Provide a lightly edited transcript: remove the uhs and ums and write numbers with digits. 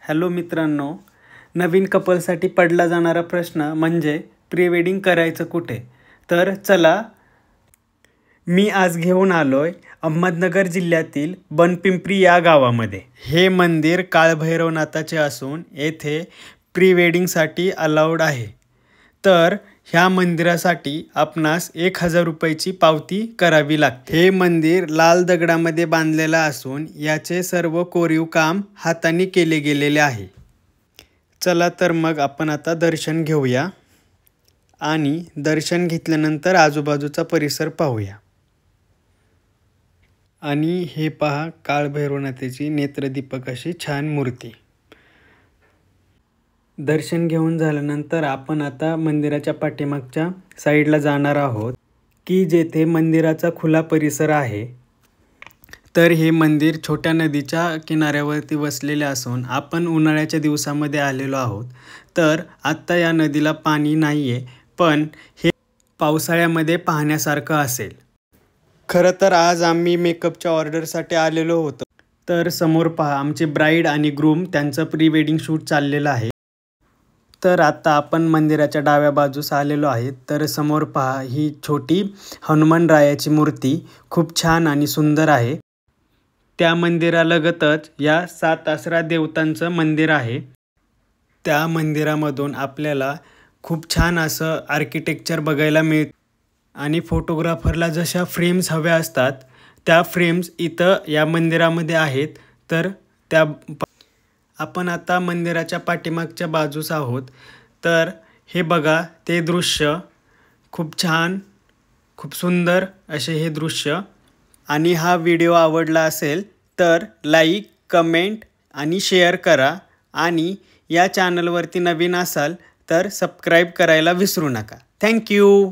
Hello मित्रांनो, नवीन कपलसाठी पडला जाणारा प्रश्न म्हणजे प्री वेडिंग करायचं कुठे. तर चला, मी आज घेऊन आलोय अहमदनगर जिल्ह्यातील बनपिंपरी या गावामध्ये. हे मंदिर काळभैरवनाथाचे असून येथे प्री वेडिंगसाठी अलाउड आहे. तर ह्या मंदिरासाठी आपणास 1000 रुपयाची पावती करावी लागते. हे मंदिर लाल दगडामध्ये बांधलेलं असून याचे सर्व कोरीव काम हाताने केले गेलेले आहे. चला तर मग आपण आता दर्शन घेऊया आणि दर्शन घेतल्यानंतर आजूबाजूचा परिसर पाहूया. आणि हे पहा, काळभैरवनाथाची नेत्रदीपक अशी छान मूर्ती. दर्शन घेऊन झाल्यानंतर आपण आता मंदिराच्या पाठीमागच्या साईडला जाणार आहोत की जेथे मंदिराचा खुला परिसर आहे. तर हे मंदिर छोट्या नदीच्या किनाऱ्यावरती वसलेले असून आपण उन्हाळ्याच्या दिवसामध्ये आलेलो आहोत. तर आत्ता या नदीला पाणी नाही आहे, पण हे पावसाळ्यामध्ये पाहण्यासारखं असेल. खरं तर आज आम्ही मेकअपच्या ऑर्डरसाठी आलेलो होतो. तर समोर पहा, आमचे ब्राईड आणि ग्रूम त्यांचं प्री वेडिंग शूट चाललेलं आहे. तर आता आपण मंदिराच्या डाव्या बाजूस आलेलो आहे. तर समोर पहा, ही छोटी हनुमानरायाची मूर्ती खूप छान आणि सुंदर आहे. त्या मंदिरालगतच या 7 आसरा देवतांचं मंदिर आहे. त्या मंदिरामधून आपल्याला खूप छान असं आर्किटेक्चर बघायला मिळतं आणि फोटोग्राफरला जशा फ्रेम्स हव्या असतात त्या फ्रेम्स इथं या मंदिरामध्ये आहेत. तर त्या आपण आता मंदिराच्या पाठीमागच्या बाजूस आहोत. तर हे बघा, ते दृश्य खूप छान, खूप सुंदर असे हे दृश्य. आणि हा व्हिडिओ आवडला असेल तर लाईक, कमेंट आणि शेअर करा. आणि या चॅनलवरती नवीन असाल तर सबस्क्राईब करायला विसरू नका. थँक्यू.